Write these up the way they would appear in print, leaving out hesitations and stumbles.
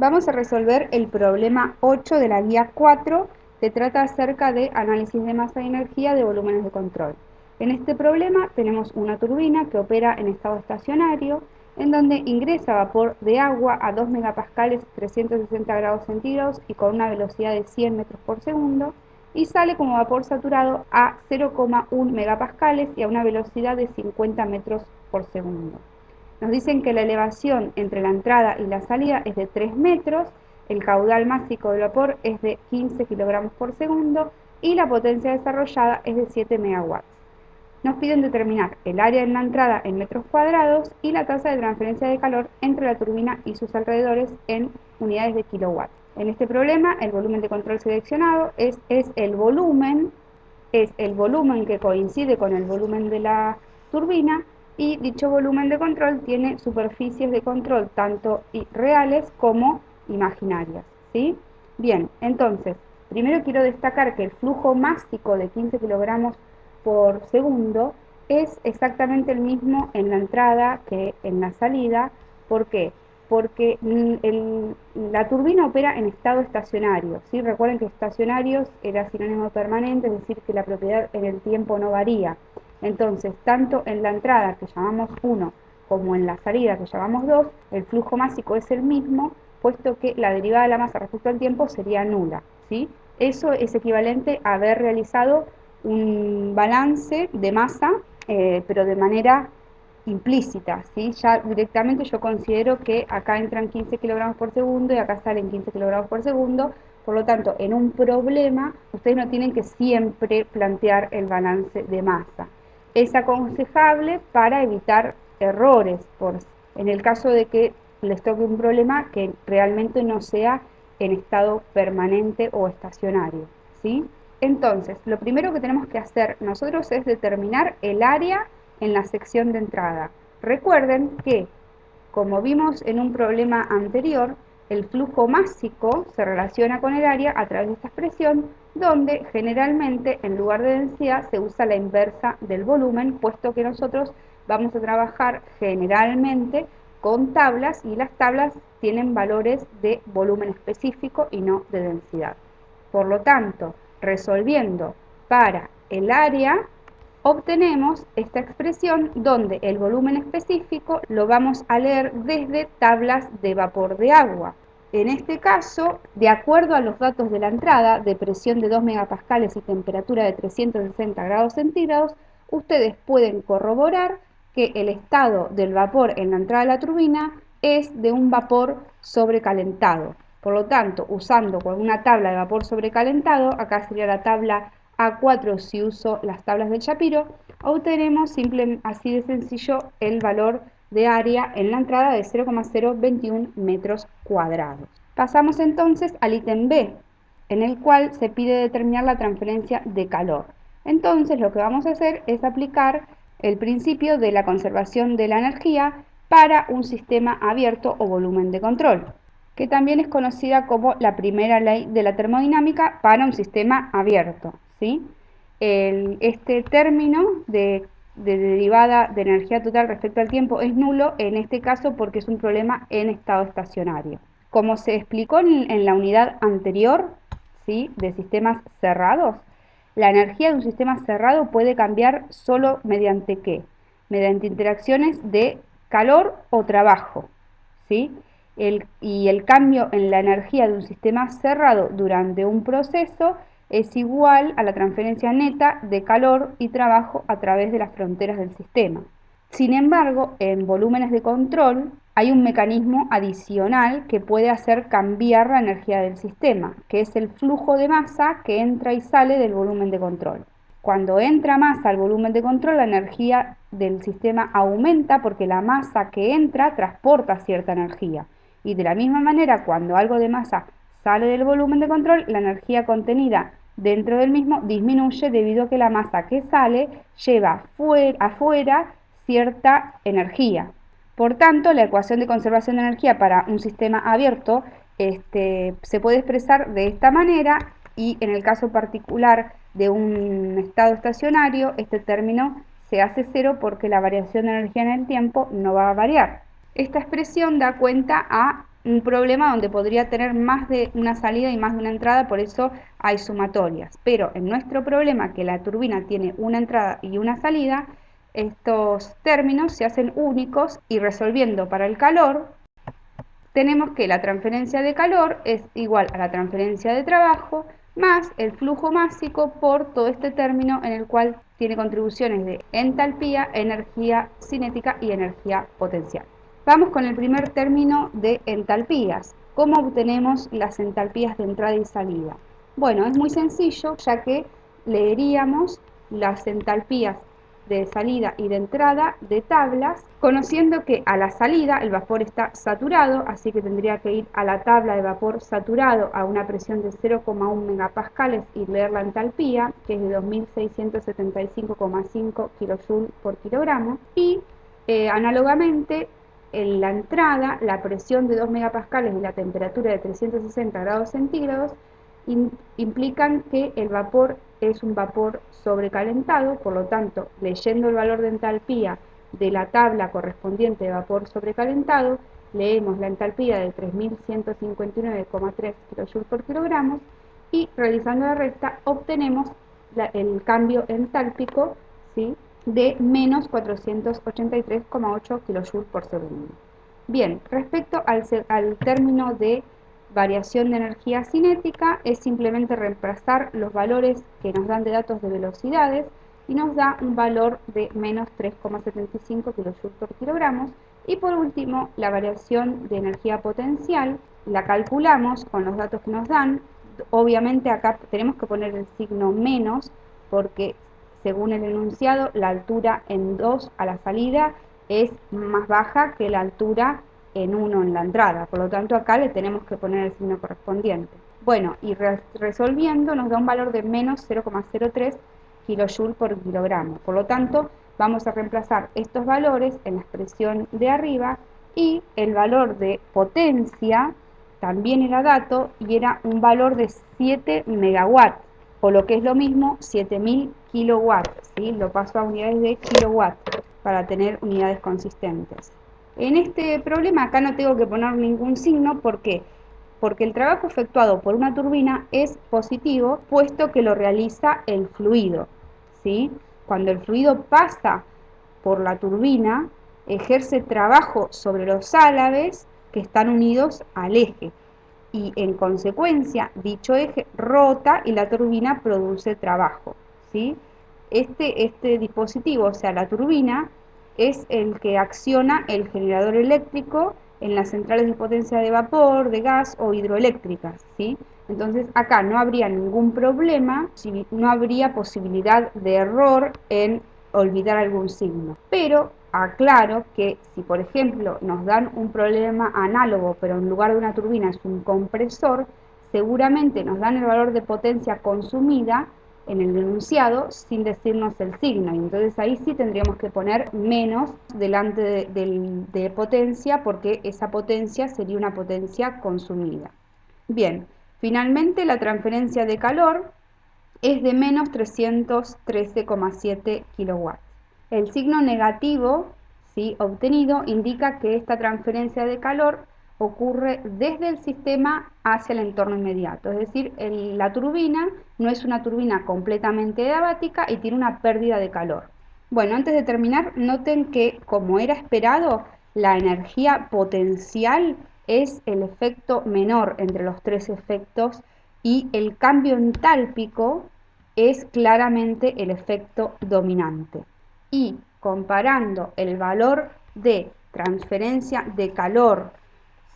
Vamos a resolver el problema 8 de la guía 4, que trata acerca de análisis de masa y energía de volúmenes de control. En este problema tenemos una turbina que opera en estado estacionario, en donde ingresa vapor de agua a 2 megapascales, 360 grados centígrados y con una velocidad de 100 metros por segundo, y sale como vapor saturado a 0,1 megapascales y a una velocidad de 50 metros por segundo. Nos dicen que la elevación entre la entrada y la salida es de 3 metros, el caudal másico del vapor es de 15 kilogramos por segundo y la potencia desarrollada es de 7 megawatts. Nos piden determinar el área en la entrada en metros cuadrados y la tasa de transferencia de calor entre la turbina y sus alrededores en unidades de kilowatts. En este problema, el volumen de control seleccionado es el volumen que coincide con el volumen de la turbina, y dicho volumen de control tiene superficies de control tanto reales como imaginarias, ¿sí? Bien, entonces, primero quiero destacar que el flujo másico de 15 kilogramos por segundo es exactamente el mismo en la entrada que en la salida. ¿Por qué? Porque la turbina opera en estado estacionario, ¿sí? Recuerden que estacionarios era sinónimo permanente, es decir, que la propiedad en el tiempo no varía. Entonces, tanto en la entrada, que llamamos 1, como en la salida, que llamamos 2, el flujo másico es el mismo, puesto que la derivada de la masa respecto al tiempo sería nula, ¿sí? Eso es equivalente a haber realizado un balance de masa, pero de manera implícita, ¿sí? Ya directamente yo considero que acá entran 15 kilogramos por segundo y acá salen 15 kilogramos por segundo. Por lo tanto, en un problema ustedes no tienen que siempre plantear el balance de masa. Es aconsejable para evitar errores, en el caso de que les toque un problema que realmente no sea en estado permanente o estacionario, ¿sí? Entonces, lo primero que tenemos que hacer nosotros es determinar el área en la sección de entrada. Recuerden que, como vimos en un problema anterior, el flujo másico se relaciona con el área a través de esta expresión, donde generalmente en lugar de densidad se usa la inversa del volumen, puesto que nosotros vamos a trabajar generalmente con tablas y las tablas tienen valores de volumen específico y no de densidad. Por lo tanto, resolviendo para el área, obtenemos esta expresión donde el volumen específico lo vamos a leer desde tablas de vapor de agua. En este caso, de acuerdo a los datos de la entrada, de presión de 2 megapascales y temperatura de 360 grados centígrados, ustedes pueden corroborar que el estado del vapor en la entrada de la turbina es de un vapor sobrecalentado. Por lo tanto, usando con una tabla de vapor sobrecalentado, acá sería la tabla A4 si uso las tablas del Shapiro, obtenemos así de sencillo el valor de área en la entrada de 0,021 metros cuadrados. Pasamos entonces al ítem B, en el cual se pide determinar la transferencia de calor. Entonces lo que vamos a hacer es aplicar el principio de la conservación de la energía para un sistema abierto o volumen de control, que también es conocida como la primera ley de la termodinámica para un sistema abierto, ¿sí? Este término de derivada de energía total respecto al tiempo es nulo en este caso porque es un problema en estado estacionario. Como se explicó en la unidad anterior, ¿sí?, de sistemas cerrados, la energía de un sistema cerrado puede cambiar solo mediante ¿qué? Mediante interacciones de calor o trabajo, ¿sí? Y el cambio en la energía de un sistema cerrado durante un proceso es igual a la transferencia neta de calor y trabajo a través de las fronteras del sistema. Sin embargo, en volúmenes de control hay un mecanismo adicional que puede hacer cambiar la energía del sistema, que es el flujo de masa que entra y sale del volumen de control. Cuando entra masa al volumen de control, la energía del sistema aumenta porque la masa que entra transporta cierta energía. Y de la misma manera, cuando algo de masa sale del volumen de control, la energía contenida dentro del mismo disminuye debido a que la masa que sale lleva afuera cierta energía. Por tanto, la ecuación de conservación de energía para un sistema abierto se puede expresar de esta manera, y en el caso particular de un estado estacionario, este término se hace cero porque la variación de energía en el tiempo no va a variar. Esta expresión da cuenta a un problema donde podría tener más de una salida y más de una entrada, por eso hay sumatorias. Pero en nuestro problema, que la turbina tiene una entrada y una salida, estos términos se hacen únicos y resolviendo para el calor, tenemos que la transferencia de calor es igual a la transferencia de trabajo más el flujo másico por todo este término en el cual tiene contribuciones de entalpía, energía cinética y energía potencial. Vamos con el primer término de entalpías. ¿Cómo obtenemos las entalpías de entrada y salida? Bueno, es muy sencillo, ya que leeríamos las entalpías de salida y de entrada de tablas, conociendo que a la salida el vapor está saturado, así que tendría que ir a la tabla de vapor saturado a una presión de 0,1 megapascales y leer la entalpía, que es de 2675,5 kJ por kilogramo, y análogamente en la entrada la presión de 2 megapascales y la temperatura de 360 grados centígrados implican que el vapor es un vapor sobrecalentado, por lo tanto, leyendo el valor de entalpía de la tabla correspondiente de vapor sobrecalentado, leemos la entalpía de 3159,3 kJ por kilogramo y realizando la resta obtenemos el cambio entálpico, ¿sí?, de menos 483,8 kJ por segundo. Bien, respecto al término de variación de energía cinética, es simplemente reemplazar los valores que nos dan de datos de velocidades y nos da un valor de menos 3,75 kJ por kilogramo. Y por último, la variación de energía potencial la calculamos con los datos que nos dan. Obviamente acá tenemos que poner el signo menos porque según el enunciado la altura en 2 a la salida es más baja que la altura en 1 en la entrada, por lo tanto acá le tenemos que poner el signo correspondiente. Bueno, y resolviendo nos da un valor de menos 0,03 kJ por kilogramo, por lo tanto vamos a reemplazar estos valores en la expresión de arriba y el valor de potencia también era dato y era un valor de 7 megawatts, o lo que es lo mismo 7000 kilowatts, ¿sí? Lo paso a unidades de kilowatts para tener unidades consistentes. En este problema acá no tengo que poner ningún signo, ¿por qué? Porque el trabajo efectuado por una turbina es positivo, puesto que lo realiza el fluido, ¿sí? Cuando el fluido pasa por la turbina, ejerce trabajo sobre los álabes que están unidos al eje y en consecuencia dicho eje rota y la turbina produce trabajo, ¿sí? Este dispositivo, o sea la turbina, es el que acciona el generador eléctrico en las centrales de potencia de vapor, de gas o hidroeléctricas, ¿sí? Entonces acá no habría ningún problema, no habría posibilidad de error en olvidar algún signo. Pero aclaro que si por ejemplo nos dan un problema análogo, pero en lugar de una turbina es un compresor, seguramente nos dan el valor de potencia consumida en el enunciado sin decirnos el signo, y entonces ahí sí tendríamos que poner menos delante de potencia, porque esa potencia sería una potencia consumida. Bien, finalmente la transferencia de calor es de menos 313,7 kilowatts. El signo negativo, ¿sí?, obtenido indica que esta transferencia de calor ocurre desde el sistema hacia el entorno inmediato, es decir, la turbina no es una turbina completamente diabática y tiene una pérdida de calor. Bueno, antes de terminar, noten que, como era esperado, la energía potencial es el efecto menor entre los tres efectos y el cambio entálpico es claramente el efecto dominante. Y comparando el valor de transferencia de calor,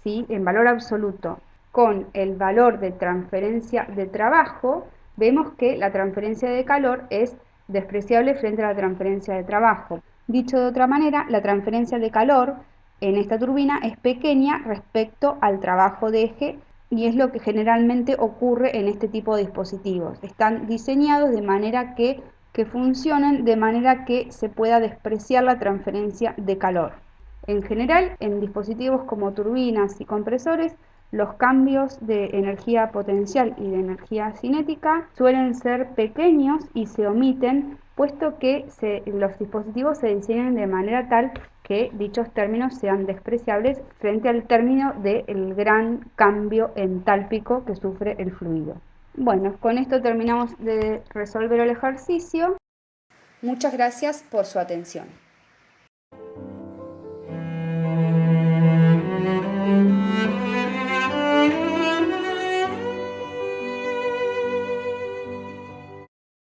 ¿sí?, en valor absoluto con el valor de transferencia de trabajo, vemos que la transferencia de calor es despreciable frente a la transferencia de trabajo. Dicho de otra manera, la transferencia de calor en esta turbina es pequeña respecto al trabajo de eje, y es lo que generalmente ocurre en este tipo de dispositivos. Están diseñados de manera que funcionen de manera que se pueda despreciar la transferencia de calor. En general, en dispositivos como turbinas y compresores, los cambios de energía potencial y de energía cinética suelen ser pequeños y se omiten, puesto que los dispositivos se diseñan de manera tal que dichos términos sean despreciables frente al término del gran cambio entálpico que sufre el fluido. Bueno, con esto terminamos de resolver el ejercicio. Muchas gracias por su atención.